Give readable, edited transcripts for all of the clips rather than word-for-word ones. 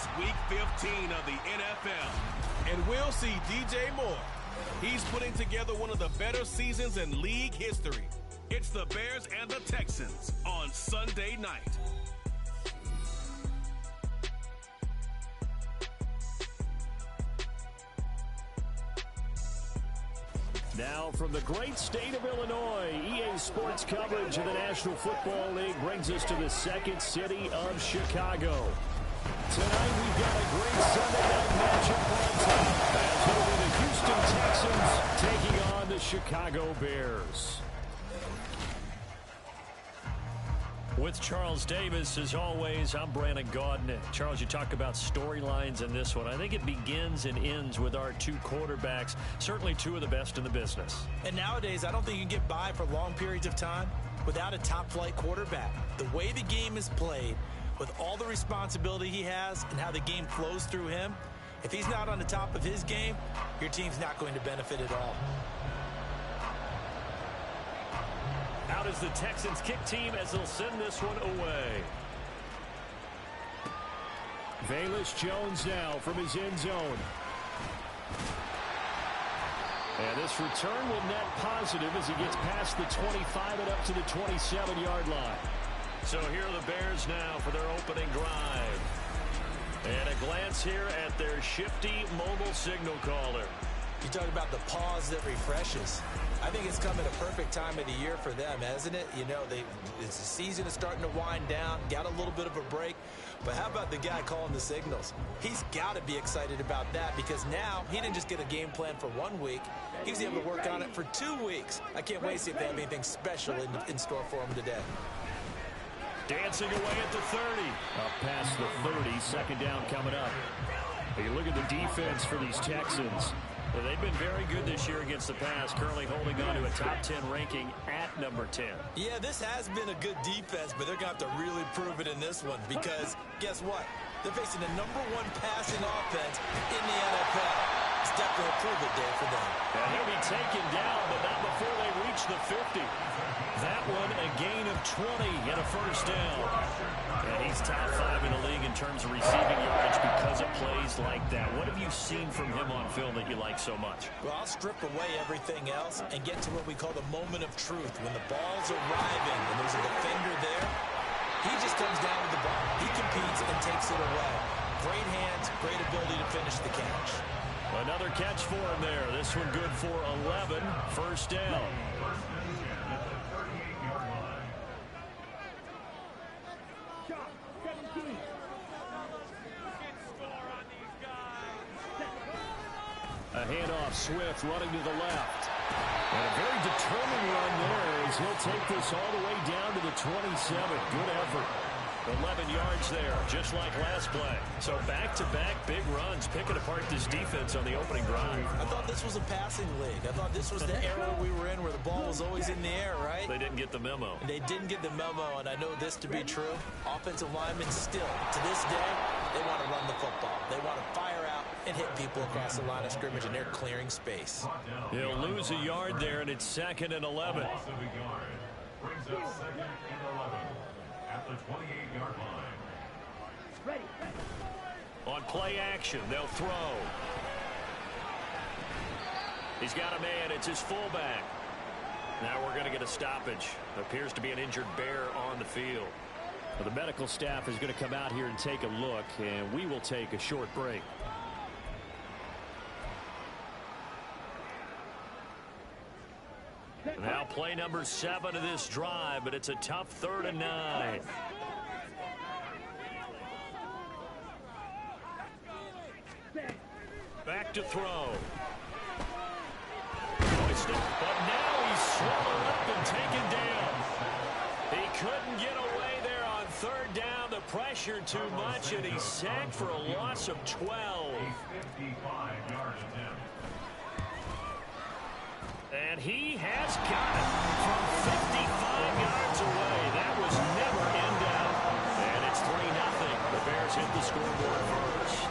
It's Week 15 of the NFL, and we'll see DJ Moore. He's putting together one of the better seasons in league history. It's the Bears and the Texans on Sunday night. Now from the great state of Illinois, EA Sports coverage of the National Football League brings us to the second city of Chicago. Tonight we've got a great Sunday night matchup on top as over the Houston Texans taking on the Chicago Bears. With Charles Davis, as always, I'm Brandon Gaudin. Charles, you talk about storylines in this one. I think it begins and ends with our two quarterbacks, certainly two of the best in the business. And nowadays, I don't think you can get by for long periods of time without a top-flight quarterback. The way the game is played, with all the responsibility he has and how the game flows through him, if he's not on the top of his game, your team's not going to benefit at all. Out is the Texans kick team as they'll send this one away. Velus Jones now from his end zone. And this return will net positive as he gets past the 25 and up to the 27-yard line. So here are the Bears now for their opening drive. And a glance here at their shifty mobile signal caller. You talk about the pause that refreshes. I think it's come at a perfect time of the year for them, hasn't it? You know, the season is starting to wind down, got a little bit of a break. But how about the guy calling the signals? He's got to be excited about that because now he didn't just get a game plan for 1 week. He was able to work on it for 2 weeks. I can't wait to see if they have anything special in store for him today. Dancing away at the 30. Up past the 30, second down coming up. You look at the defense for these Texans. Well, they've been very good this year against the pass, currently holding on to a top 10 ranking at number 10. Yeah, this has been a good defense, but they're going to have to really prove it in this one because guess what? They're facing the #1 passing offense in the NFL. It's definitely a prove-it day for them. And he'll be taken down, but not before they reach the 50. That one a gain of 20 and a first down. And he's top 5 in the league in terms of receiving yardage because of plays like that. What have you seen from him on film that you like so much? Well, I'll strip away everything else and get to what we call the moment of truth. When the ball's arriving and there's a defender there, he just comes down with the ball. He competes and takes it away. Great hands, great ability to finish the catch. Another catch for him there. This one good for 11. First down. A handoff, Swift running to the left. And a very determined run there as he'll take this all the way down to the 27. Good effort. 11 yards there, just like last play. So back-to-back big runs, picking apart this defense on the opening drive. I thought this was a passing league. I thought this was the era we were in where the ball was always in the air, right? They didn't get the memo. And they didn't get the memo, and I know this to be true. Offensive linemen still, to this day, they want to run the football. They want to fire out and hit people across the line of scrimmage, and they're clearing space. He'll lose a yard there, and it's 2nd and 11. Brings up 2nd and 11 at the 28-yard line. Ready. On play action, they'll throw. He's got a man. It's his fullback. Now we're going to get a stoppage. Appears to be an injured Bear on the field. Well, the medical staff is going to come out here and take a look, and we will take a short break. Now play number 7 of this drive, but it's a tough 3rd and 9. Back to throw. But now he's swallowed up and taken down. He couldn't get away there on 3rd down. The pressure too much, and he's sacked for a loss of 12. 55-yard attempt. And he has got it from 55 yards away. That was never in doubt. And it's 3-0. The Bears hit the scoreboard first.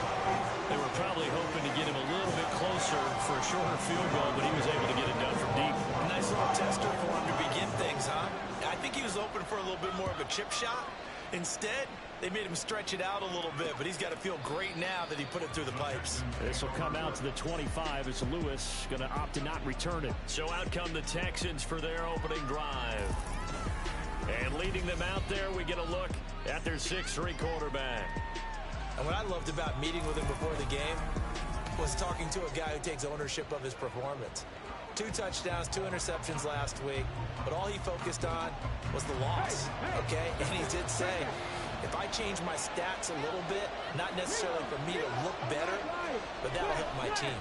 They were probably hoping to get him a little bit closer for a shorter field goal, but he was able to get it done from deep. Nice little tester for him to begin things, huh? I think he was open for a little bit more of a chip shot. Instead, they made him stretch it out a little bit, but he's got to feel great now that he put it through the pipes. This will come out to the 25 as Lewis going to opt to not return it. So out come the Texans for their opening drive. And leading them out there, we get a look at their 6'3" quarterback. And what I loved about meeting with him before the game was talking to a guy who takes ownership of his performance. 2 touchdowns, 2 interceptions last week, but all he focused on was the loss, okay? And he did say, if I change my stats a little bit, not necessarily for me to look better, but that'll help my team.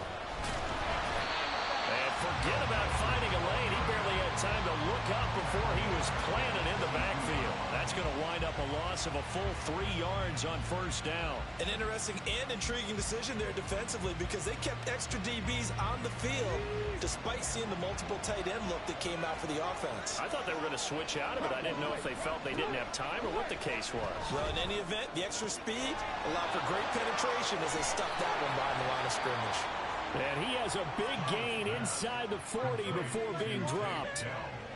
And forget about finding a lane. He barely had time to look up before he was planted in the backfield. That's going to wind up a loss of a full 3 yards on first down. An interesting and intriguing decision there defensively because they kept extra DBs on the field despite seeing the multiple tight end look that came out for the offense. I thought they were going to switch out of it. I didn't know if they felt they didn't have time or what the case was. Well, in any event, the extra speed allowed for great penetration as they stuffed that one behind the line of scrimmage. And he has a big gain inside the 40 before being dropped.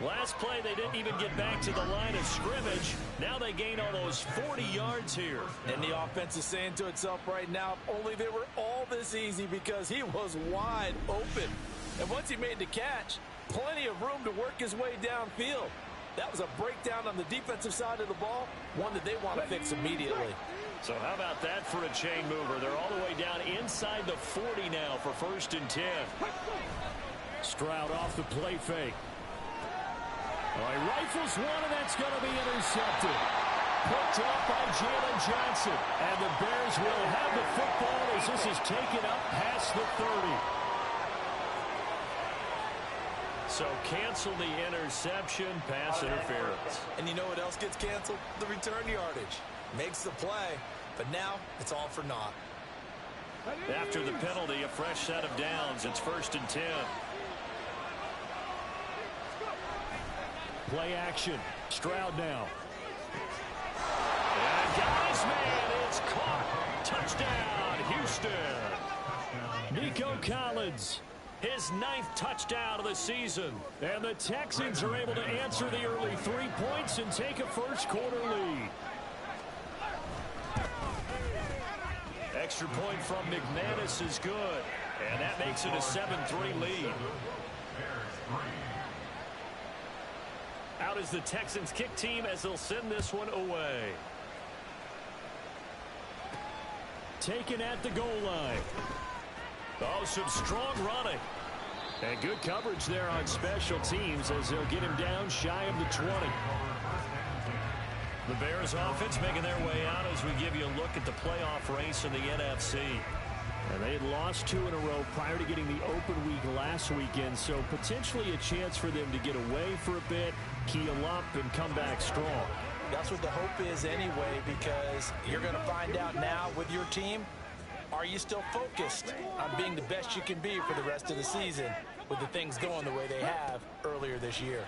Last play, they didn't even get back to the line of scrimmage. Now they gain almost 40 yards here. And the offense is saying to itself right now, if only they were all this easy because he was wide open. And once he made the catch, plenty of room to work his way downfield. That was a breakdown on the defensive side of the ball, one that they want to fix immediately. So how about that for a chain mover? They're all the way down inside the 40 now for 1st and 10. Stroud off the play fake. All right, rifles one, and that's going to be intercepted. Picked off by Jalen Johnson. And the Bears will have the football as this is taken up past the 30. So cancel the interception, pass interference. And you know what else gets canceled? The return yardage. Makes the play, but now it's all for naught. After the penalty, a fresh set of downs. It's 1st and 10. Play action. Stroud now. And guys, man, it's caught. Touchdown, Houston. Nico Collins, his 9th touchdown of the season. And the Texans are able to answer the early 3 points and take a first-quarter lead. Extra point from McManus is good. And that makes it a 7-3 lead. Out is the Texans kick team as they'll send this one away. Taken at the goal line. Oh, some strong running. And good coverage there on special teams as they'll get him down shy of the 20. The Bears offense making their way out as we give you a look at the playoff race in the NFC. And they had lost 2 in a row prior to getting the open week last weekend, so potentially a chance for them to get away for a bit, keel up, and come back strong. That's what the hope is anyway, because you're going to find out now with your team, are you still focused on being the best you can be for the rest of the season with the things going the way they have earlier this year?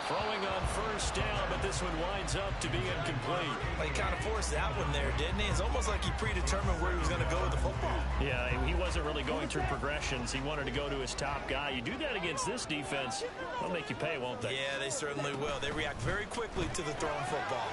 Throwing on first down, but this one winds up to be incomplete. He kind of forced that one there, didn't he? It's almost like he predetermined where he was going to go with the football. Yeah, he wasn't really going through progressions. He wanted to go to his top guy. You do that against this defense, they'll make you pay, won't they? Yeah, they certainly will. They react very quickly to the thrown football.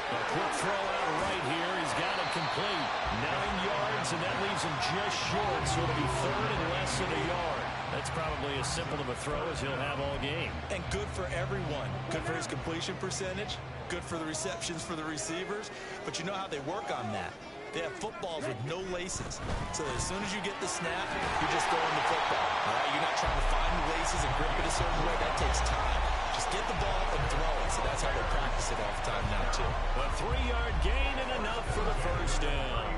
A quick throw out right here. He's got it complete. 9 yards, and that leaves him just short, so it'll be 3rd and less than a yard. That's probably as simple of a throw as he'll have all game. And good for everyone. Good for his completion percentage. Good for the receptions for the receivers. But you know how they work on that. They have footballs with no laces. So as soon as you get the snap, you're just throwing the football. All right? You're not trying to find the laces and grip it a certain way. That takes time. Just get the ball and throw it. So that's how they practice it all the time now, too. A 3-yard gain and enough for the first down.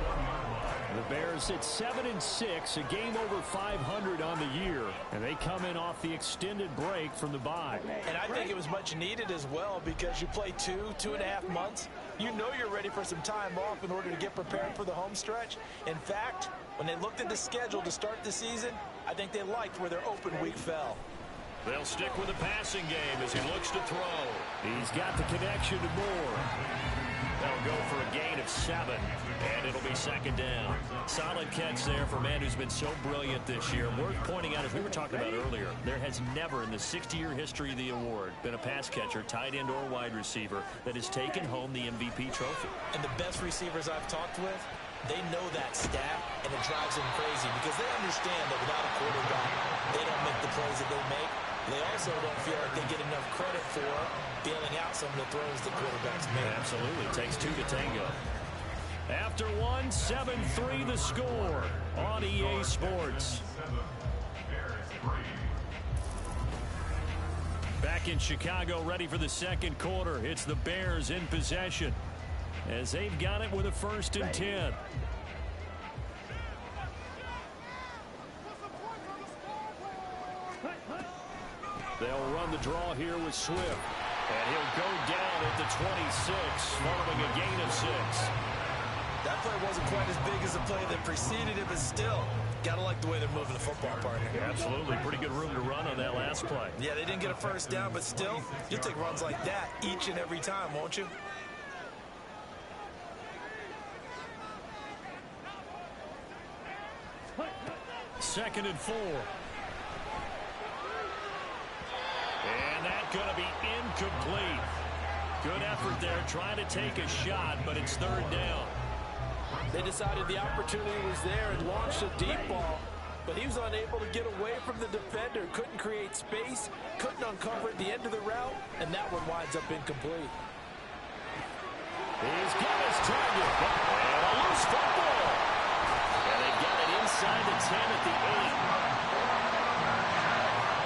The Bears at 7-6, a game over 500 on the year, and they come in off the extended break from the bye. And I think it was much needed as well because you play 2.5 months. You know you're ready for some time off in order to get prepared for the home stretch. In fact, when they looked at the schedule to start the season, I think they liked where their open week fell. They'll stick with the passing game as he looks to throw. He's got the connection to Moore. They'll go for a gain of 7, and it'll be second down. Solid catch there for a man who's been so brilliant this year. Worth pointing out, as we were talking about earlier, there has never in the 60-year history of the award been a pass catcher, tight end, or wide receiver that has taken home the MVP trophy. And the best receivers I've talked with, they know that stat, and it drives them crazy because they understand that without a quarterback, they don't make the plays that they make. They also don't feel like they get enough credit for bailing out some of the throws the quarterbacks make. Absolutely. Takes 2 to tango. After 1, 7-3 the score on EA Sports. Back in Chicago, ready for the second quarter. It's the Bears in possession as they've got it with a 1st and 10. They'll run the draw here with Swift. And he'll go down at the 26, following a gain of 6. That play wasn't quite as big as the play that preceded it, but still, got to like the way they're moving the football, partner. Yeah, absolutely. Pretty good room to run on that last play. Yeah, they didn't get a first down, but still, you'll take runs like that each and every time, won't you? Second and 4. And that's going to be incomplete. Good effort there, trying to take a shot, but it's 3rd down. They decided the opportunity was there and launched a deep ball, but he was unable to get away from the defender, couldn't create space, couldn't uncover at the end of the route, and that one winds up incomplete. He's got his target, and a loose football. And they got it inside the 10 at the 8.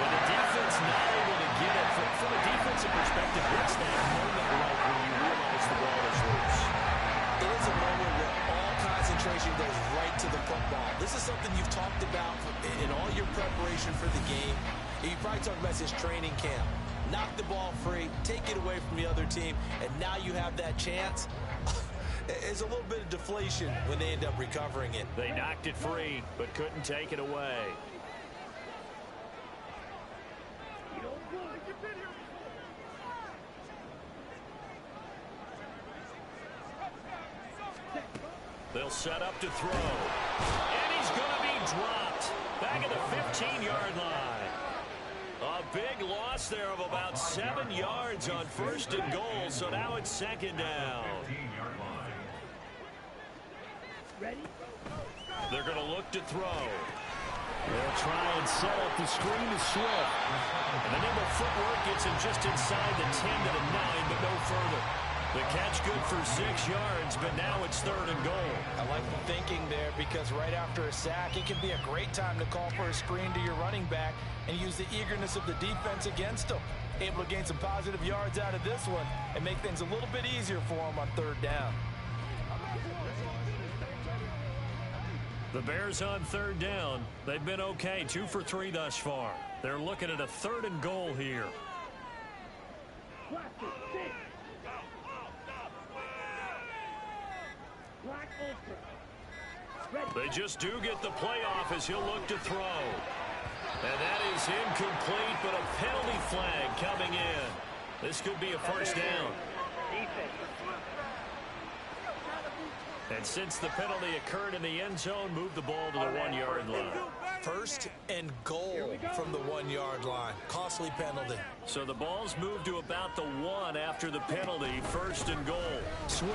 And the defense not able to get it. From a defensive perspective, what's that moment like when you realize the ball is loose? It is a moment where all concentration goes right to the football. This is something you've talked about in all your preparation for the game. You probably talked about this training camp. Knock the ball free, take it away from the other team, and now you have that chance. It's a little bit of deflation when they end up recovering it. They knocked it free, but couldn't take it away. They'll set up to throw. And he's going to be dropped. Back at the 15-yard line. A big loss there of about 7 yards on 1st and goal, so now it's 2nd down. They're going to look to throw. They'll try and set up the screen to Swift. And the nimble footwork gets him just inside the 10 to the 9, but no further. The catch good for 6 yards, but now it's 3rd and goal. I like the thinking there because right after a sack, it can be a great time to call for a screen to your running back and use the eagerness of the defense against them. Able to gain some positive yards out of this one and make things a little bit easier for them on 3rd down. The Bears on 3rd down. They've been okay, 2 for 3 thus far. They're looking at a 3rd and goal here. They just do get the playoff as he'll look to throw. And that is incomplete, but a penalty flag coming in. This could be a 1st down. And since the penalty occurred in the end zone, move the ball to the 1-yard line. 1st and goal from the 1-yard line. Costly penalty. So the ball's moved to about the 1 after the penalty. 1st and goal. Swift,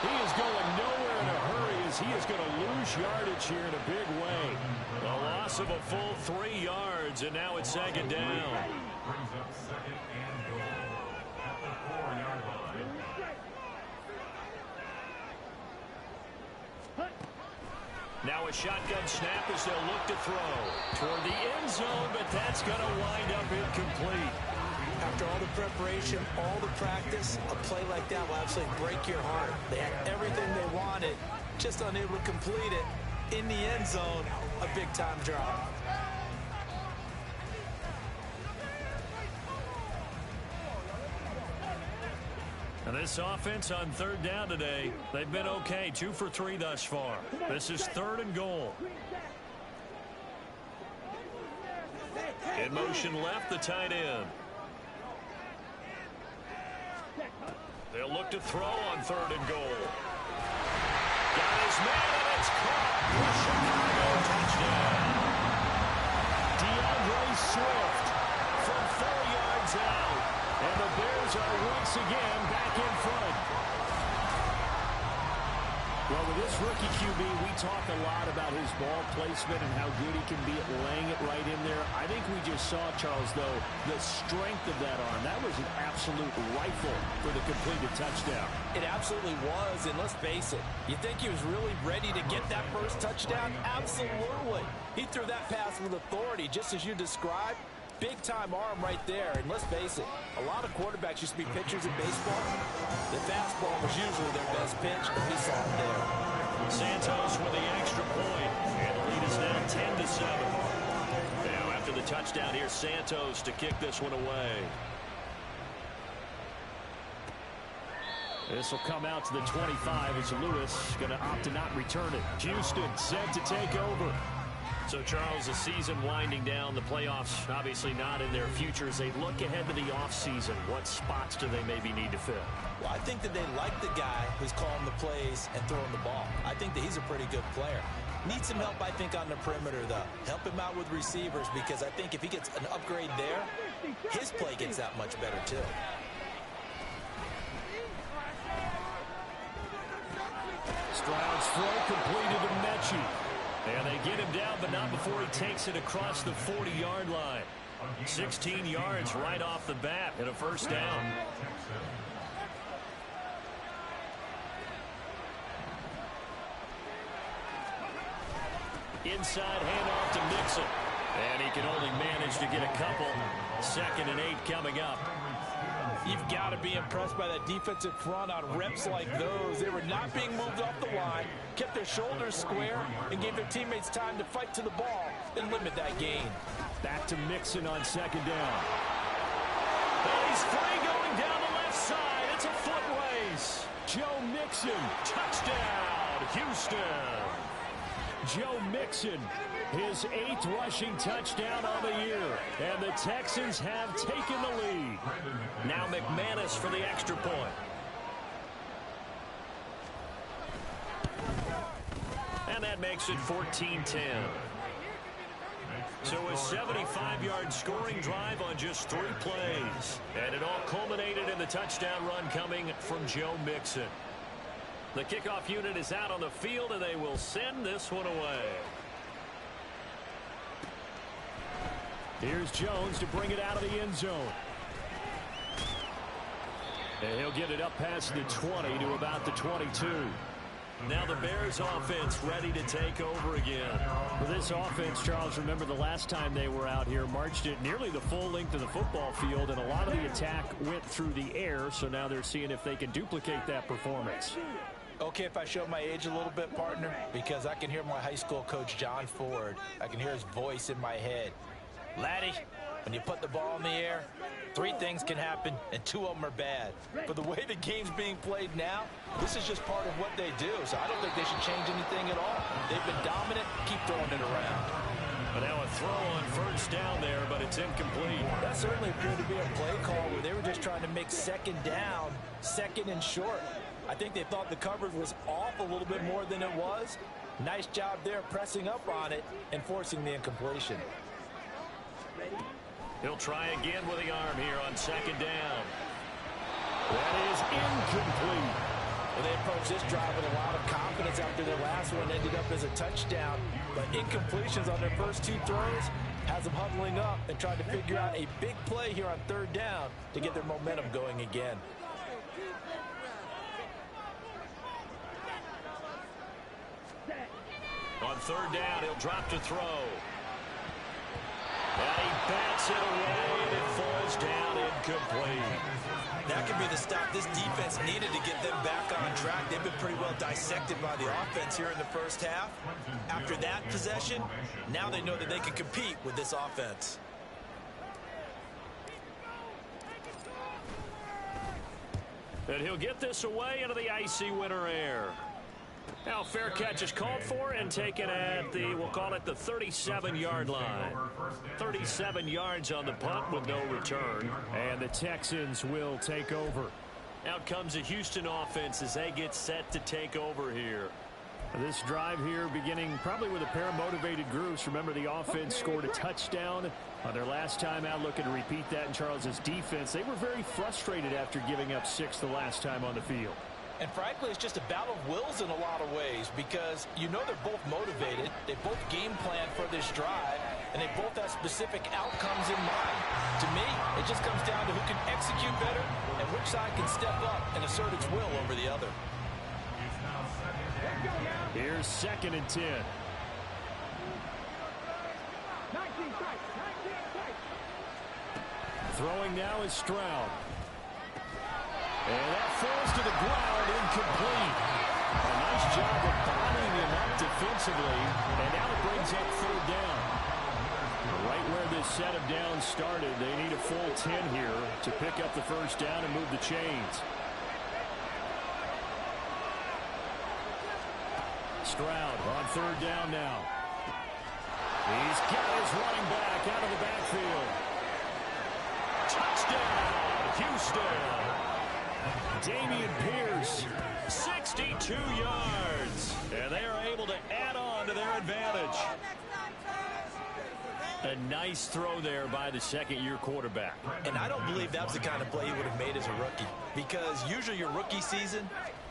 he is going nowhere in a hurry as he is going to lose yardage here in a big way. A loss of a full 3 yards, and now it's 2nd down. Brings up 2nd and goal at the 4-yard line. Now a shotgun snap as they'll look to throw toward the end zone, but that's going to wind up incomplete. After all the preparation, all the practice, a play like that will absolutely break your heart. They had everything they wanted, just unable to complete it. In the end zone, a big-time drop. And this offense on 3rd down today, they've been okay, 2 for 3 thus far. This is 3rd and goal. In motion left, the tight end. They'll look to throw on 3rd and goal. Got his man, and it's caught. Chicago touchdown. DeAndre Swift from 4 yards out. And the Bears are once again back in front. Well, with this rookie QB, we talk a lot about his ball placement and how good he can be at laying it right in there. I think we just saw, Charles, though, the strength of that arm. That was an absolute rifle for the completed touchdown. It absolutely was, and let's face it, you think he was really ready to get that first touchdown? Absolutely. He threw that pass with authority, just as you described. Big-time arm right there, and let's face it, a lot of quarterbacks used to be pitchers in baseball. The fastball was usually their best pitch, and we saw it there. Santos with the extra point, and the lead is now 10-7. Now, after the touchdown, here's Santos to kick this one away. This will come out to the 25 as Lewis going to opt to not return it. Houston set to take over. So, Charles, the season winding down, the playoffs obviously not in their future. As they look ahead to the offseason, what spots do they maybe need to fill? Well, I think that they like the guy who's calling the plays and throwing the ball. I think that he's a pretty good player. Needs some help, I think, on the perimeter, though. Help him out with receivers, because I think if he gets an upgrade there, his play gets that much better, too. Stroud's throw completed to Mechie. And they get him down, but not before he takes it across the 40-yard line. 16 yards right off the bat and a first down. Inside handoff to Mixon. And he can only manage to get a couple. 2nd and 8 coming up. You've got to be impressed by that defensive front on reps like those. They were not being moved off the line, kept their shoulders square, and gave their teammates time to fight to the ball and limit that gain. Back to Mixon on 2nd down. And he's free going down the left side. It's a foot race. Joe Mixon, touchdown, Houston. Joe Mixon, his 8th rushing touchdown on the year. And the Texans have taken the lead. Now McManus for the extra point. And that makes it 14-10. So a 75-yard scoring drive on just 3 plays. And it all culminated in the touchdown run coming from Joe Mixon. The kickoff unit is out on the field, and they will send this one away. Here's Jones to bring it out of the end zone. And he'll get it up past the 20 to about the 22. Now the Bears offense ready to take over again. For this offense, Charles, remember the last time they were out here, marched it nearly the full length of the football field, and a lot of the attack went through the air, so now they're seeing if they can duplicate that performance. Okay, if I show my age a little bit, partner, because I can hear my high school coach, John Ford. I can hear his voice in my head. Laddie, when you put the ball in the air, 3 things can happen, and 2 of them are bad. But the way the game's being played now, this is just part of what they do, so I don't think they should change anything at all. They've been dominant. Keep throwing it around. But now a throw on 1st down there, but it's incomplete. That certainly appeared to be a play call where they were just trying to make 2nd down, 2nd and short. I think they thought the coverage was off a little bit more than it was. Nice job there pressing up on it and forcing the incompletion. He'll try again with the arm here on 2nd down. That is incomplete. Well, they approached this drive with a lot of confidence after their last one ended up as a touchdown. But incompletions on their first 2 throws has them huddling up and trying to figure out a big play here on 3rd down to get their momentum going again. On 3rd down, he'll drop to throw. And he bats it away, and it falls down incomplete. That could be the stop this defense needed to get them back on track. They've been pretty well dissected by the offense here in the first half. After that possession, now they know that they can compete with this offense. And he'll get this away into the icy winter air. Now fair catch is called for and taken at the, we'll call it the 37-yard line. 37 yards on the punt with no return. And the Texans will take over. Out comes the Houston offense as they get set to take over here. This drive here beginning probably with a pair of motivated groups. Remember, the offense scored a touchdown on their last time out, looking to repeat that in Charles's defense. They were very frustrated after giving up 6 the last time on the field. And frankly, it's just a battle of wills in a lot of ways because you know they're both motivated. They both game plan for this drive, and they both have specific outcomes in mind. To me, it just comes down to who can execute better and which side can step up and assert its will over the other. Here's 2nd and 10. Throwing now is Stroud. And that falls to the ground, incomplete. A nice job of bombing him up defensively, and now it brings up 3rd down. Right where this set of downs started, they need a full 10 here to pick up the 1st down and move the chains. Stroud on 3rd down now. He's got his running back out of the backfield. Touchdown, Houston. Damian Pierce, 62 yards. And they are able to add on to their advantage. A nice throw there by the 2nd-year quarterback. And I don't believe that's the kind of play he would have made as a rookie. Because usually your rookie season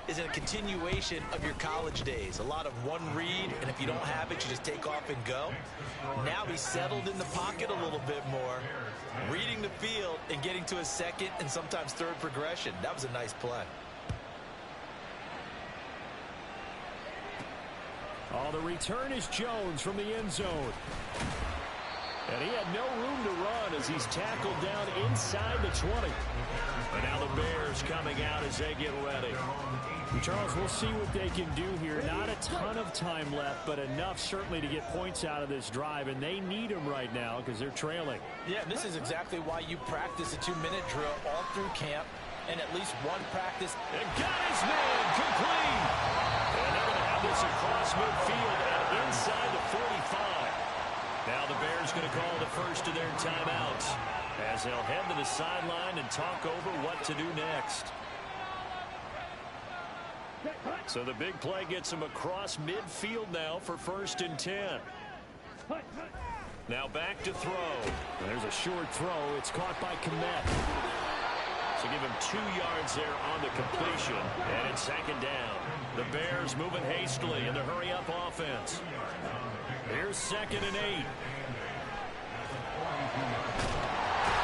is a continuation of your college days. A lot of one read, and if you don't have it, you just take off and go. Now he's settled in the pocket a little bit more, reading the field and getting to a 2nd and sometimes 3rd progression. That was a nice play. Oh, the return is Jones from the end zone. And he had no room to run as he's tackled down inside the 20. And now the Bears coming out as they get ready. And Charles, we'll see what they can do here. Not a ton of time left, but enough certainly to get points out of this drive. And they need them right now because they're trailing. Yeah, this is exactly why you practice a 2-minute drill all through camp and at least one practice. And got his man complete. And they're going to have this across midfield and inside the 45. Now the Bears going to call the first of their timeouts as they'll head to the sideline and talk over what to do next. So the big play gets them across midfield now for 1st and 10. Now back to throw. There's a short throw. It's caught by Kmet. So give him 2 yards there on the completion. And it's 2nd down. The Bears moving hastily in the hurry-up offense. Here's 2nd and 8.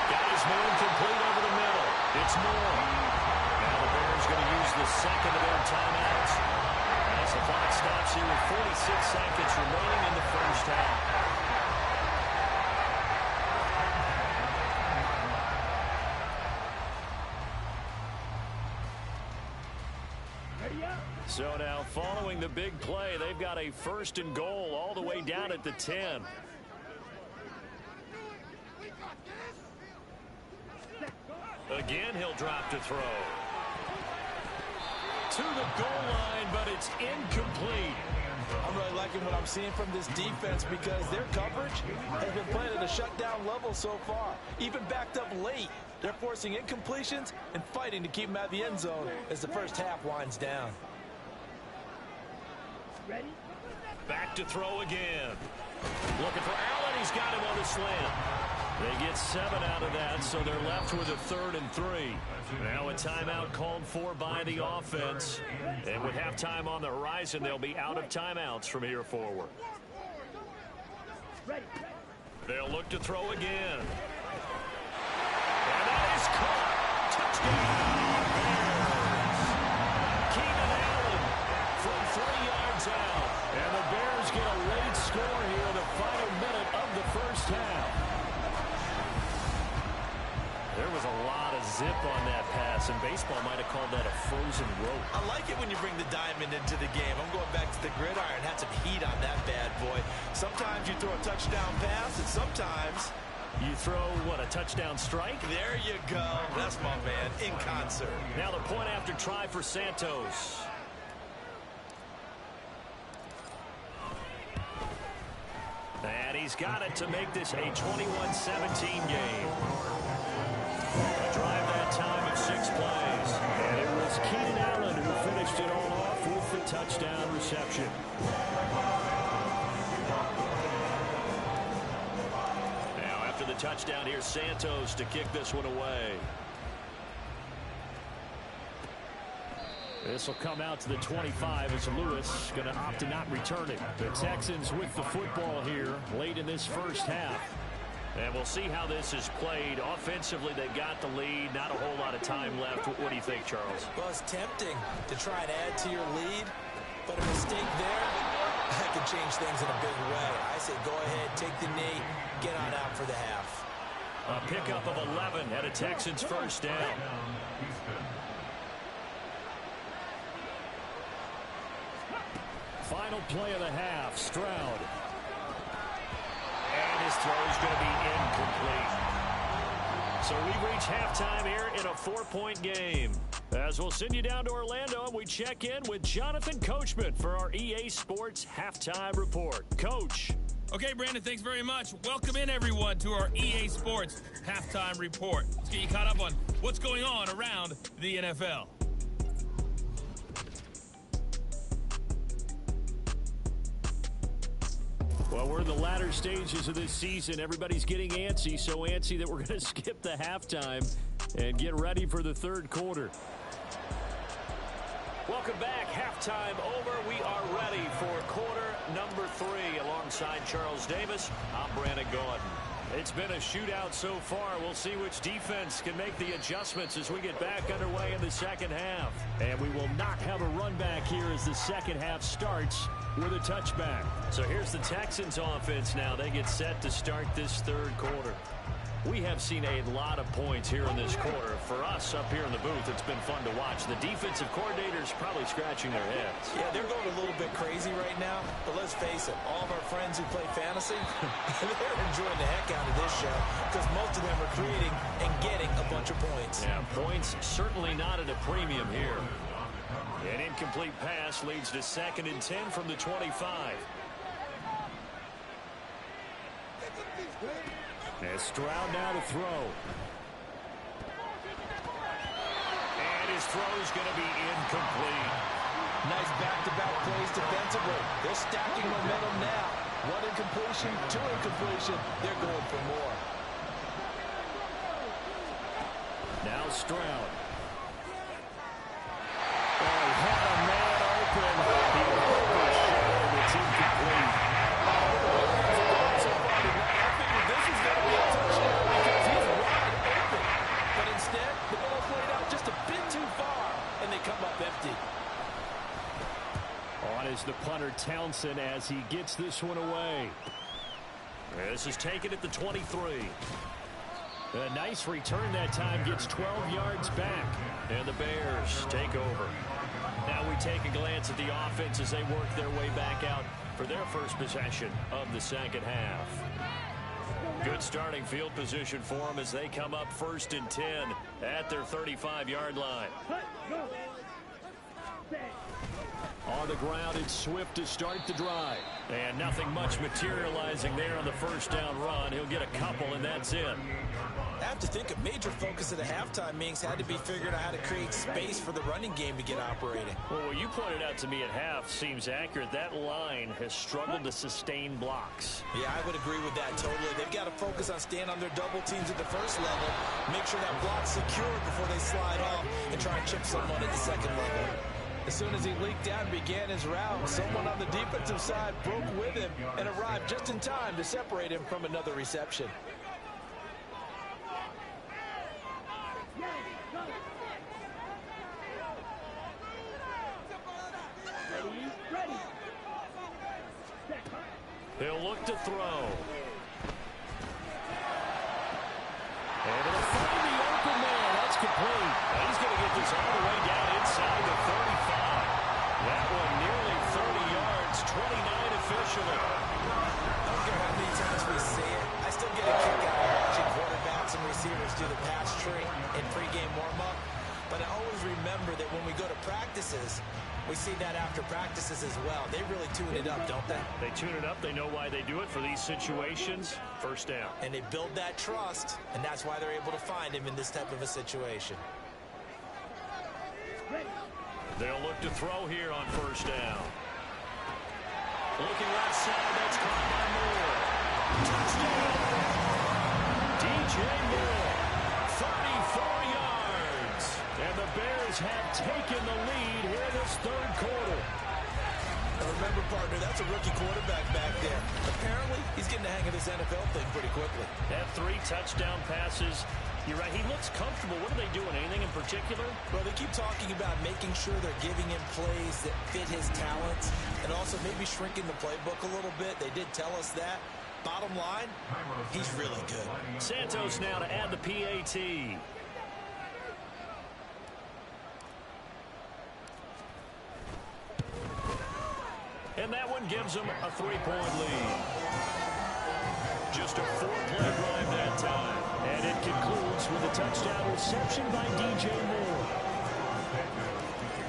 Got his man complete over the middle. It's Moore. Now the Bears going to use the 2nd of their timeouts as the clock stops here with 46 seconds remaining in the 1st half. So now following the big play, they've got a 1st and goal all the way down at the 10. Again, he'll drop to throw. To the goal line, but it's incomplete. I'm really liking what I'm seeing from this defense because their coverage has been playing at a shutdown level so far. Even backed up late, they're forcing incompletions and fighting to keep them out of the end zone as the 1st half winds down. Ready? Back to throw again. Looking for Allen. He's got him on the slant. They get 7 out of that, so they're left with a 3rd and 3. Now a timeout called for by the offense. And with halftime on the horizon, they'll be out of timeouts from here forward. They'll look to throw again. And that is caught. Touchdown, Bears. Keenan Allen from 3 yards out. And the Bears get a late score here in the final minute of the 1st half. There was a lot of zip on that pass, and baseball might have called that a frozen rope. I like it when you bring the diamond into the game. I'm going back to the gridiron. Had some heat on that bad boy. Sometimes you throw a touchdown pass, and sometimes you throw, what, a touchdown strike? There you go. That's my man, in concert. Now the point after try for Santos. he's got it to make this a 21-17 game. A drive that time of 6 plays. And it was Keenan Allen who finished it all off with the touchdown reception. Now after the touchdown, here's Santos to kick this one away. This will come out to the 25 as Lewis going to opt to not return it. The Texans with the football here late in this first half. And we'll see how this is played. Offensively, they got the lead. Not a whole lot of time left. What do you think, Charles? Well, it's tempting to try and add to your lead, but a mistake there that could change things in a big way. I say go ahead, take the knee, get on out for the half. A pickup of 11 at a Texans first down. Final play of the half, Stroud. And his throw is going to be incomplete. So we reach halftime here in a 4-point game. As we'll send you down to Orlando, and we check in with Jonathan Coachman for our EA Sports Halftime Report. Coach. Okay, Brandon, thanks very much. Welcome in, everyone, to our EA Sports Halftime Report. Let's get you caught up on what's going on around the NFL. Well, we're in the latter stages of this season. Everybody's getting antsy, so antsy that we're going to skip the halftime and get ready for the third quarter. Welcome back. Halftime over. We are ready for quarter number 3. Alongside Charles Davis, I'm Brandon Gaudin. It's been a shootout so far. We'll see which defense can make the adjustments as we get back underway in the second half. And we will not have a run back here as the second half starts with a touchback. So here's the Texans offense now. They get set to start this third quarter. We have seen a lot of points here in this quarter. For us up here in the booth, it's been fun to watch. The defensive coordinators probably scratching their heads. Yeah, they're going a little bit crazy right now, but let's face it, all of our friends who play fantasy, they're enjoying the heck out of this show because most of them are creating and getting a bunch of points. Yeah, points certainly not at a premium here. An incomplete pass leads to 2nd and 10 from the 25. And Stroud now to throw. And his throw is going to be incomplete. Nice back-to-back plays defensively. They're stacking momentum now. 1 incompletion, 2 incompletion. They're going for more. Now Stroud. Oh, he had a man open. He overshadowed. It's incomplete. Is the punter Townsend as he gets this one away. This is taken at the 23. A nice return that time, gets 12 yards back. And the Bears take over. Now we take a glance at the offense as they work their way back out for their first possession of the second half. Good starting field position for them as they come up 1st and 10 at their 35-yard line. On the ground, it's Swift to start the drive. And nothing much materializing there on the first down run. He'll get a couple, and that's it. I have to think a major focus of the halftime meetings had to be figuring out how to create space for the running game to get operating. Well, what you pointed out to me at half seems accurate. That line has struggled to sustain blocks. Yeah, I would agree with that totally. They've got to focus on staying on their double teams at the first level, make sure that block's secured before they slide off, and try and chip someone at the second level. As soon as he leaked out and began his route, someone on the defensive side broke with him and arrived just in time to separate him from another reception. He'll look to throw. And it'll find the open man. That's complete. He's going to get this all the way down inside the 35. That one nearly 30 yards, 29 officially. I don't care how many times we see it. I still get a kick out of watching quarterbacks and receivers do the pass tree in pregame warm-up. But it always remember that when we go to practices, we see that after practices as well. They really tune it up, don't they? They tune it up. They know why they do it for these situations. First down. And they build that trust, and that's why they're able to find him in this type of a situation. They'll look to throw here on first down. Looking left side, that's caught by Moore. Touchdown! DJ Moore, 34 yards. And the Bears have taken the lead here in this third quarter. Now remember, partner, that's a rookie quarterback back there. Apparently, he's getting the hang of this NFL thing pretty quickly. Have 3 touchdown passes. You're right, he looks comfortable. What are they doing? Anything in particular? Well, they keep talking about making sure they're giving him plays that fit his talents and also maybe shrinking the playbook a little bit. They did tell us that. Bottom line, he's really good. Santos now to add the PAT. And that one gives them a 3-point lead. Just a 4-play drive that time. And it concludes with a touchdown reception by DJ Moore.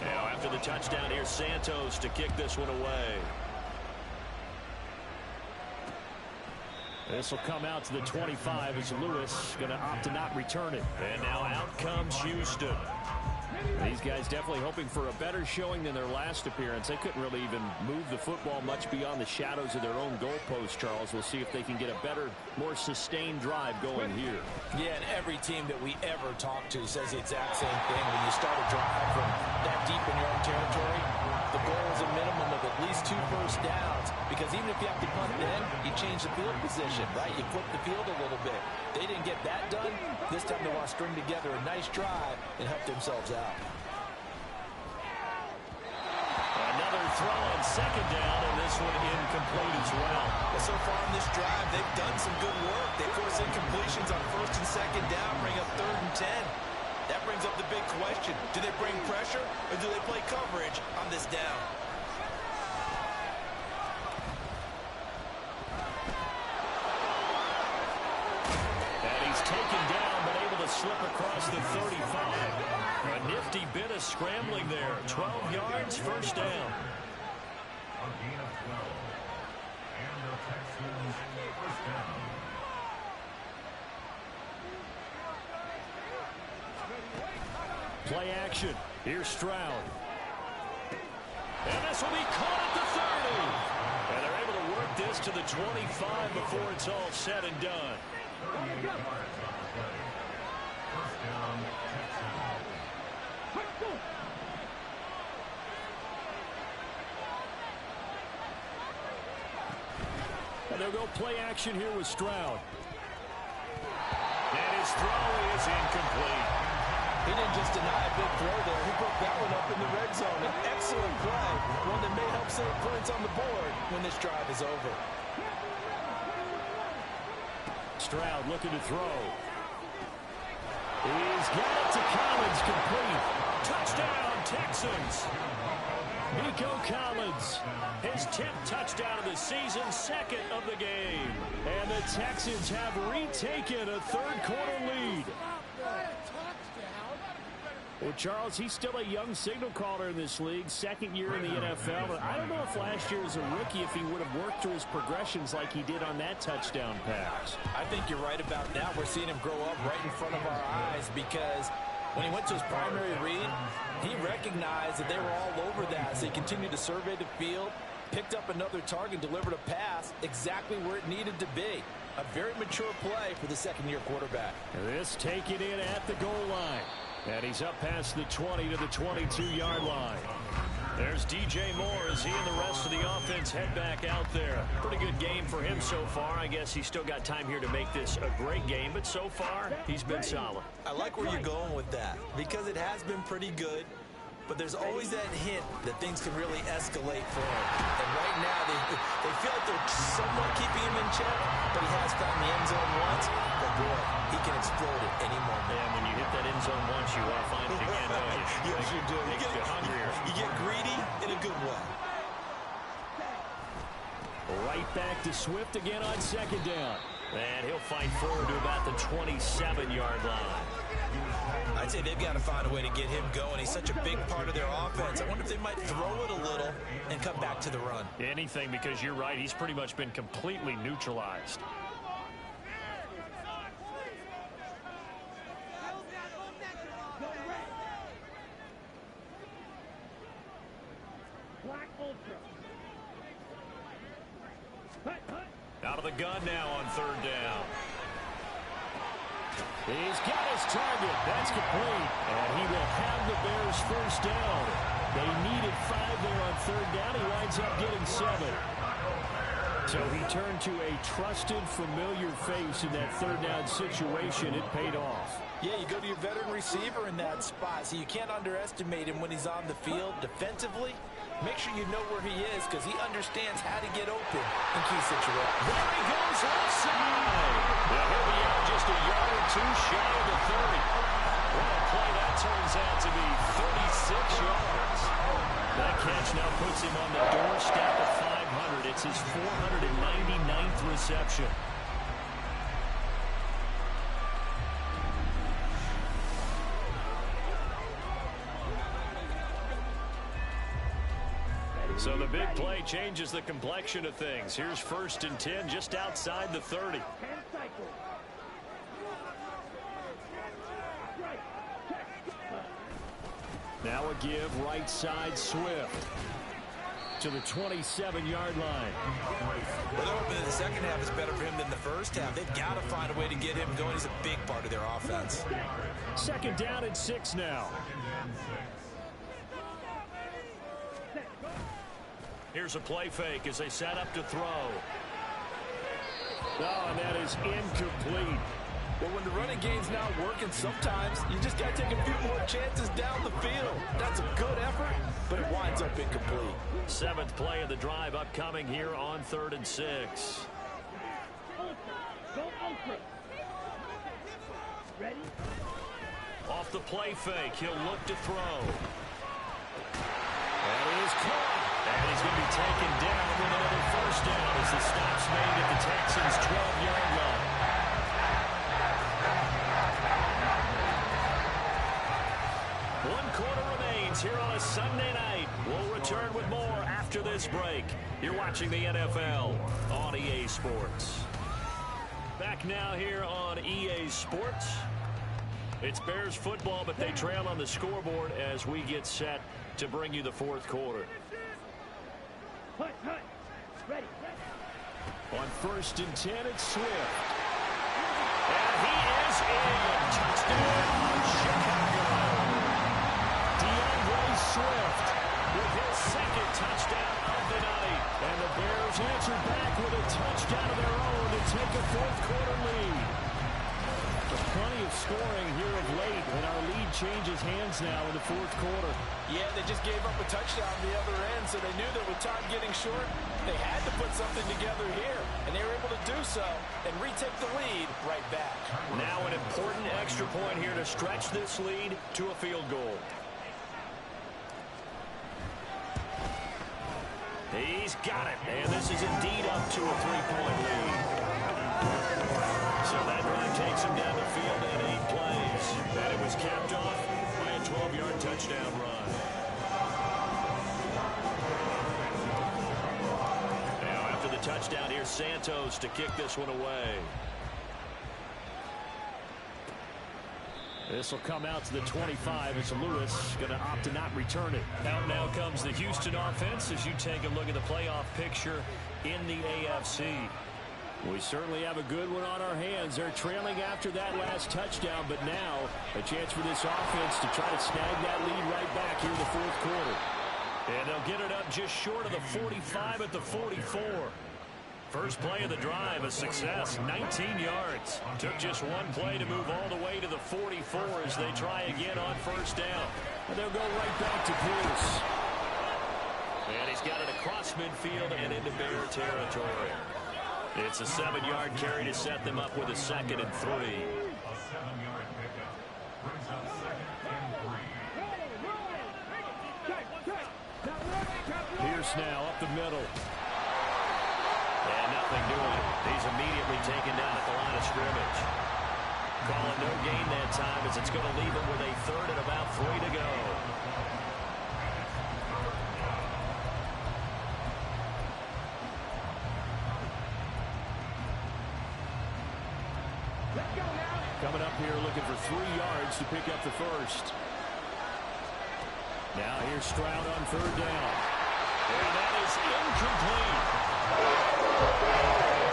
Now after the touchdown, here's Santos to kick this one away. This will come out to the 25 as Lewis going to opt to not return it. And now out comes Houston. These guys definitely hoping for a better showing than their last appearance. They couldn't really even move the football much beyond the shadows of their own goalpost, Charles. We'll see if they can get a better, more sustained drive going here. Yeah, and every team that we ever talk to says the exact same thing. When you start a drive from that deep in your own territory, the goal is a minimum of at least 2 first downs, because even if you have to punt then, you change the field position, right? You flip the field a little bit. They didn't get that done. This time they want to string together a nice drive and help themselves out. Another throw on second down, and this one incomplete as well. Well, so far in this drive, they've done some good work. They force incompletions on first and second down, bring up 3rd and 10. That brings up the big question. Do they bring pressure, or do they play coverage on this down? And he's taken down, but able to slip across the 35. A nifty bit of scrambling there. 12 yards, first down. A gain of 12. And the Texans first down. Play action. Here's Stroud. And this will be caught at the 30. And they're able to work this to the 25 before it's all said and done. 38 yards on the play. First down, Texans. And they'll go play action here with Stroud. And his throw is incomplete. He didn't just deny a big throw there. He broke that one up in the red zone. An excellent play. One that may help save points on the board when this drive is over. Stroud looking to throw. He's got it to Collins, complete. Touchdown, Texans. Nico Collins, his 10th touchdown of the season, 2nd of the game. And the Texans have retaken a third quarter lead. Well, Charles, he's still a young signal caller in this league, 2nd year in the NFL. But I don't know if last year as a rookie, if he would have worked through his progressions like he did on that touchdown pass. I think you're right about that. We're seeing him grow up right in front of our eyes, because when he went to his primary read, he recognized that they were all over that. So he continued to survey the field, picked up another target, delivered a pass exactly where it needed to be. A very mature play for the 2nd-year quarterback. This taken in at the goal line. And he's up past the 20 to the 22-yard line. There's DJ Moore as he and the rest of the offense head back out there. Pretty good game for him so far. I guess he's still got time here to make this a great game, but so far, he's been solid. I like where you're going with that, because it has been pretty good, but there's always that hint that things can really escalate for him. And right now, they feel like they're somewhat keeping him in check, but he has found the end zone once. But boy, he can explode at any moment. And when you hit that end zone once, you want to find it again, don't you? Yes, you do. Makes you hungrier. You get greedy in a good way. Right back to Swift again on 2nd down. And he'll fight forward to about the 27-yard line. I'd say they've got to find a way to get him going. He's such a big part of their offense. I wonder if they might throw it a little and come back to the run. Anything, because you're right. He's pretty much been completely neutralized. Out of the gun now on third down. He's got his target. That's complete. And he will have the Bears first down. They needed 5 there on third down. He winds up getting 7. So he turned to a trusted, familiar face in that third down situation. It paid off. Yeah, you go to your veteran receiver in that spot, so you can't underestimate him when he's on the field. Defensively, make sure you know where he is because he understands how to get open in key situations. There he goes outside. Well, he'll be out just a yard or two shy of the 30. What a play that turns out to be, 36 yards. That catch now puts him on the doorstep of 500. It's his 499th reception. So the big play changes the complexion of things. Here's 1st and 10 just outside the 30. Now a give right side Swift to the 27-yard line. Well, they're hoping that the second half is better for him than the first half. They've got to find a way to get him going. He's a big part of their offense. 2nd down and 6 now. Here's a play fake as they set up to throw. Oh, and that is incomplete. Well, when the running game's not working, sometimes you just got to take a few more chances down the field. That's a good effort, but it winds up incomplete. 7th play of the drive upcoming here on 3rd and 6. Ready? Off the play fake, he'll look to throw. And he is caught. And he's going to be taken down with another first down as the stop's made at the Texans' 12-yard line. One quarter remains here on a Sunday night. We'll return with more after this break. You're watching the NFL on EA Sports. Back now here on EA Sports. It's Bears football, but they trail on the scoreboard as we get set to bring you the 4th quarter. Ready. On 1st and 10, it's Swift. And he is in. Touchdown, Chicago. DeAndre Swift with his 2nd touchdown of the night. And the Bears answer back with a touchdown of their own to take a 4th quarter lead. Plenty of scoring here of late, and our lead changes hands now in the 4th quarter. Yeah, they just gave up a touchdown on the other end, so they knew that with time getting short, they had to put something together here, and they were able to do so and retake the lead right back. Now an important extra point here to stretch this lead to a field goal. He's got it, and this is indeed up to a 3-point lead. So that drive takes him down the field in 8 plays. And it was capped off by a 12-yard touchdown run. Now after the touchdown, here's Santos to kick this one away. This will come out to the 25 as Lewis going to opt to not return it. Out now comes the Houston offense as you take a look at the playoff picture in the AFC. We certainly have a good one on our hands. They're trailing after that last touchdown, but now a chance for this offense to try to snag that lead right back here in the 4th quarter. And they'll get it up just short of the 45 at the 44. First play of the drive, a success, 19 yards. Took just one play to move all the way to the 44 as they try again on 1st down. And they'll go right back to Pierce. And he's got it across midfield and into Bear territory. It's a 7-yard carry to set them up with a 2nd and 3. A 7-yard pickup brings up 2nd and 3. Pierce now up the middle. And nothing doing. He's immediately taken down at the line of scrimmage. calling no gain that time as it's going to leave them with a third and about 3 to go. Coming up here looking for 3 yards to pick up the first. Now here's Stroud on 3rd down. And that is incomplete.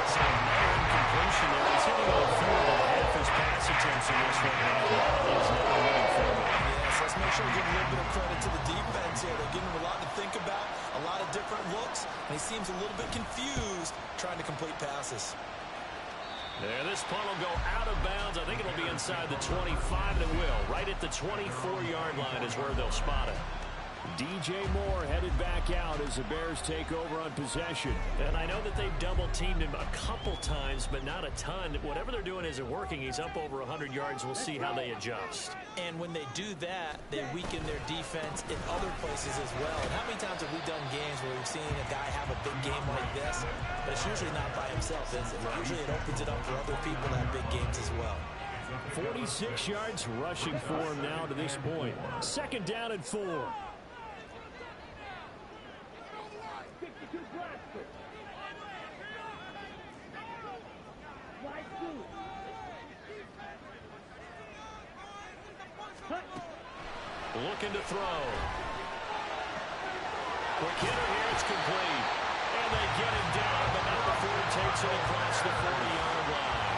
So another incompletion there. He's hitting on 4 of half his pass attempts in this one. That is not winning for him. Yes, let's make sure we give a little bit of credit to the defense here. They're giving him a lot to think about, a lot of different looks, and he seems a little bit confused trying to complete passes. There, this punt will go out of bounds. I think it'll be inside the 25, and it will. Right at the 24-yard line is where they'll spot it. DJ Moore headed back out as the Bears take over on possession. And I know that they've double-teamed him a couple times, but not a ton. Whatever they're doing isn't working. He's up over 100 yards. We'll see how they adjust. And when they do that, they weaken their defense in other places as well. And how many times have we done games where we've seen a guy have a big game like this, but it's usually not by himself, is it? Usually it opens it up for other people to have big games as well. 46 yards rushing for him now to this point. 2nd down and 4. Looking to throw. Quick hitter here, it's complete. And they get him down, but not before he takes it across the 40-yard line.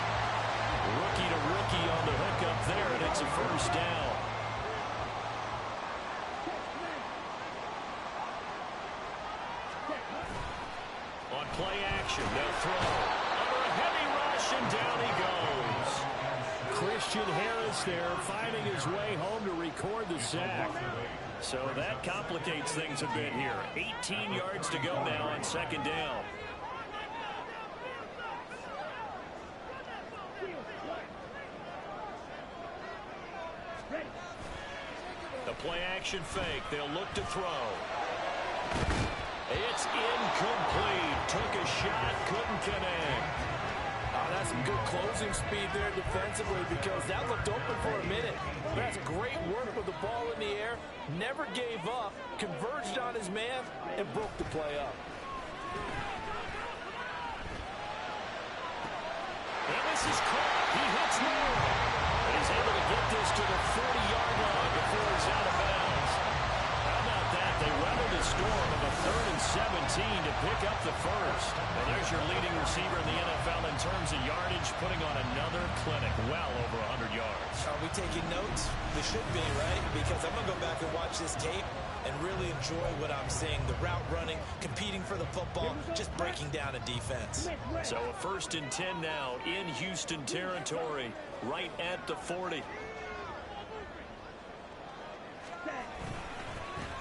Rookie to rookie on the hook up there, and it's a 1st down. On play action, they'll throw. Under a heavy rush, and down he goes. Christian Harris there finding his way home to record the sack. So that complicates things a bit here. 18 yards to go now on 2nd down. The play action fake. They'll look to throw. It's incomplete. Took a shot, couldn't connect. Oh, that's some good closing speed there defensively because that looked open for a minute. That's great work with the ball in the air. Never gave up, converged on his man, and broke the play up. And this is caught. He hits Moore. And he's able to get this to the 40-yard line before he's out of bounds. How about that? They weathered the storm of a 3rd and 17 to pick up the first. And there's your leading receiver in the NFL in terms of yardage, putting on another clinic, well over 100 yards. Are we taking notes? We should be, right? Because I'm going to go back and watch this tape and really enjoy what I'm seeing. The route running, competing for the football, just breaking down a defense. So a 1st and 10 now in Houston territory, right at the 40.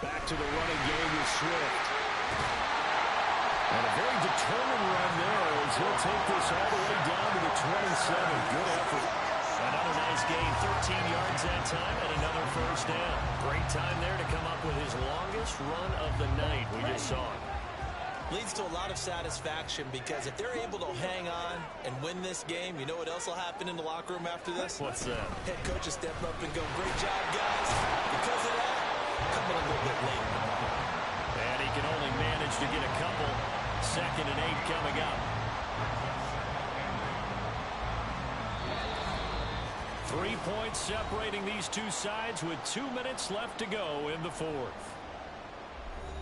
Back to the running game with Swift. And a very determined run there as he'll take this all the way down to the 27. Good effort. Another nice gain, 13 yards that time, and another 1st down. Great time there to come up with his longest run of the night. We just saw it. Leads to a lot of satisfaction because if they're able to hang on and win this game, you know what else will happen in the locker room after this? What's that? Head coach will step up and go, great job, guys. Because of that, coming a little bit late. And he can only manage to get a couple. 2nd and 8 coming up. 3 points separating these two sides with 2 minutes left to go in the 4th.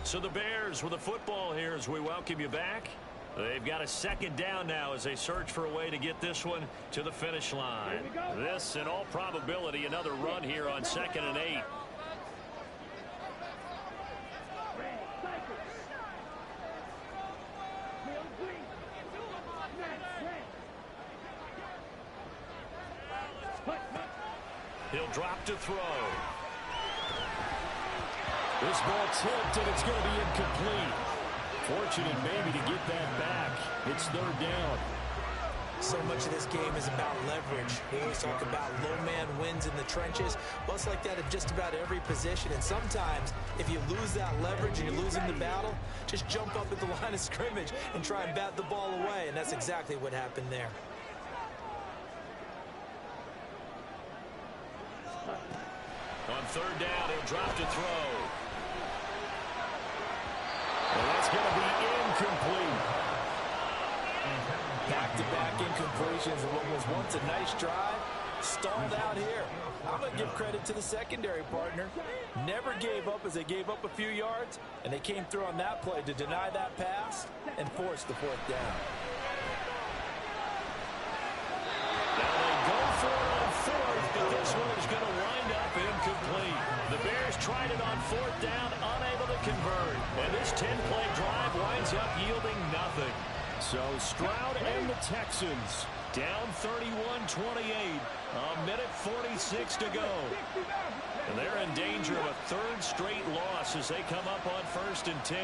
So the Bears with the football here as we welcome you back. They've got a 2nd down now as they search for a way to get this one to the finish line. This, in all probability, another run here on 2nd and 8. He'll drop to throw. This ball tipped, and it's going to be incomplete. Fortunate maybe to get that back. It's 3rd down. So much of this game is about leverage. We always talk about low man wins in the trenches. Well, it's like that at just about every position. And sometimes, if you lose that leverage and you're losing the battle, just jump up at the line of scrimmage and try and bat the ball away. And that's exactly what happened there. third down, he'll drop to throw. And that's going to be incomplete. Back-to-back incompletions of what was once a nice drive. Stalled out here. I'm going to give credit to the secondary partner. Never gave up as they gave up a few yards, and they came through on that play to deny that pass and force the fourth down. Now they go for it on fourth, but this one is going to wind up incomplete. The Bears tried it on fourth down, unable to convert. And this 10-play drive winds up yielding nothing. So Stroud and the Texans down 31-28. A minute 46 to go. And they're in danger of a third straight loss as they come up on 1st and 10.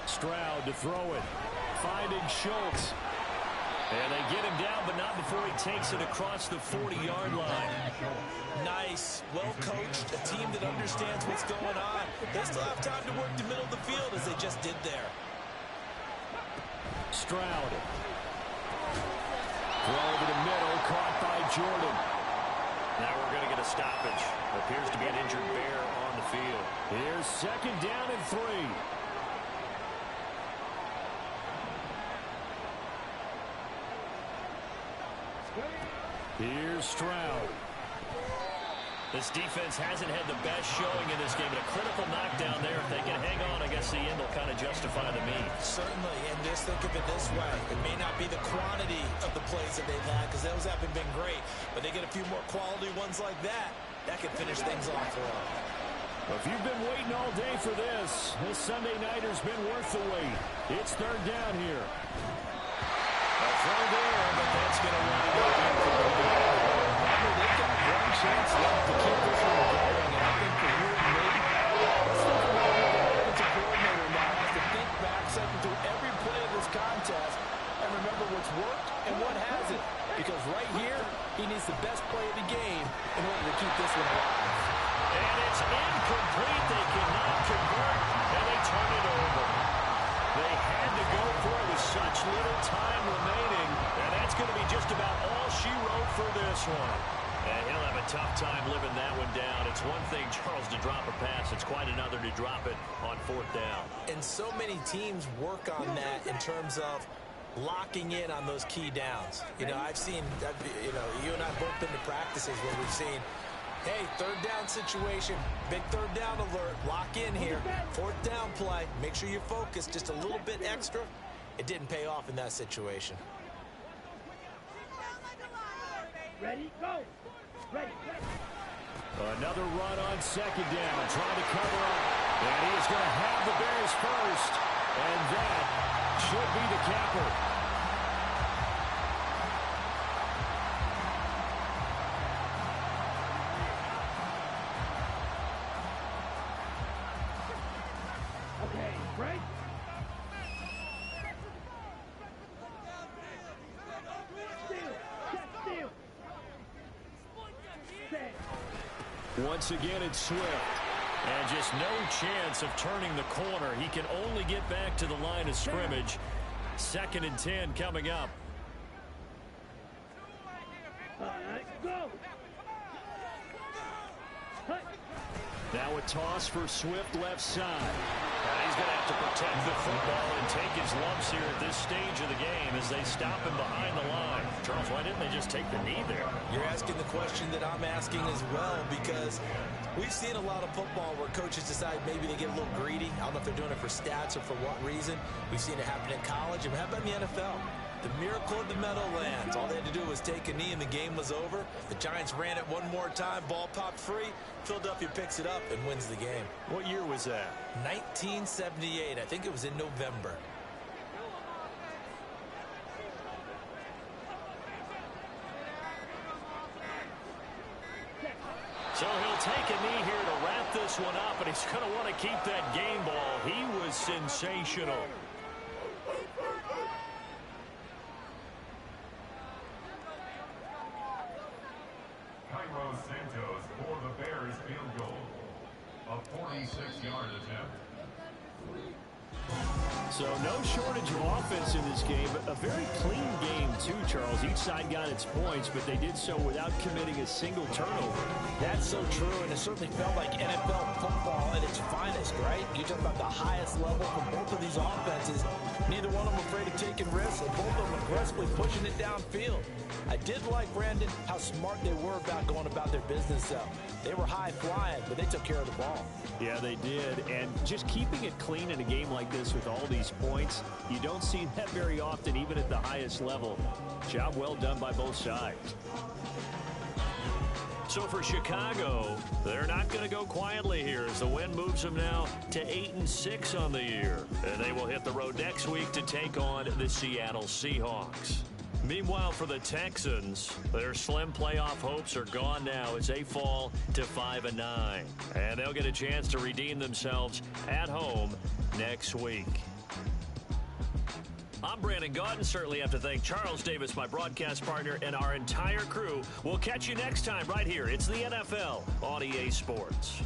Stroud to throw it. Finding Schultz. And they get him down, but not before he takes it across the 40-yard line. Nice, well-coached, a team that understands what's going on. They still have time to work the middle of the field as they just did there. Stroud. Throw over the middle, caught by Jordan. Now we're going to get a stoppage. Appears to be an injured Bear on the field. Here's 2nd down and 3. Here's Stroud. This defense hasn't had the best showing in this game, but a critical knockdown there. If they can hang on, I guess the end will kind of justify the means. Certainly, and just think of it this way. It may not be the quantity of the plays that they've had, because those haven't been great, but they get a few more quality ones like that. That could finish things off for them. If you've been waiting all day for this Sunday nighter's been worth the wait. It's 3rd down here. A throw there, but that's going to wind up incomplete. They've got one chance left to keep this one going, and I think for you and me, let's look at what the offensive coordinator now has to think back, cycle through every play of this contest, and remember what's worked and what hasn't. Because right here, he needs the best play of the game in order to keep this one alive. And it's incomplete. They cannot convert, and they turn it over. They had to go for it with such little time remaining, and that's going to be just about all she wrote for this one. And he'll have a tough time living that one down. It's one thing, Charles, to drop a pass. It's quite another to drop it on 4th down. And so many teams work on that in terms of locking in on those key downs. You know, you and I both been to practices where we've seen, hey, 3rd down situation, big 3rd down alert, lock in here, 4th down play, make sure you focus just a little bit extra. It didn't pay off in that situation. Ready, go. Ready. Another run on 2nd down, trying to cover up. And he's going to have the Bears first. And that should be the capper. Okay, break. Steal. Once again, it's Swift. And just no chance of turning the corner. He can only get back to the line of scrimmage. 2nd and 10 coming up. Go. Now a toss for Swift left side. He's going to have to protect the football and take his lumps here at this stage of the game as they stop him behind the line. Charles, why didn't they just take the knee there? You're asking the question that I'm asking as well, because we've seen a lot of football where coaches decide maybe they get a little greedy. I don't know if they're doing it for stats or for what reason. We've seen it happen in college. And how about in the NFL? The miracle of the Meadowlands. All they had to do was take a knee and the game was over. The Giants ran it one more time. Ball popped free. Philadelphia picks it up and wins the game. What year was that? 1978. I think it was in November. So he'll take a knee here to wrap this one up, and he's going to want to keep that game ball. He was sensational. Santos for the Bears field goal. A 46-yard attempt. So no shortage of offense in this game, but a very clean game too, Charles. Each side got its points, but they did so without committing a single turnover. That's so true, and it certainly felt like NFL football at its finest, right? You talk about the highest level for both of these offenses. Neither one of them afraid of taking risks, and both of them aggressively pushing it downfield. I did like, Brandon, how smart they were about going about their business, though. They were high flying, but they took care of the ball. Yeah, they did, and just keeping it clean in a game like this with all these points, you don't see that very often, even at the highest level. Job well done by both sides. So for Chicago, they're not going to go quietly here as the win moves them now to 8-6 on the year. And they will hit the road next week to take on the Seattle Seahawks. Meanwhile, for the Texans, their slim playoff hopes are gone now as they fall to 5-9. And they'll get a chance to redeem themselves at home next week. I'm Brandon Gaudin. Certainly have to thank Charles Davis, my broadcast partner, and our entire crew. We'll catch you next time right here. It's the NFL on EA Sports.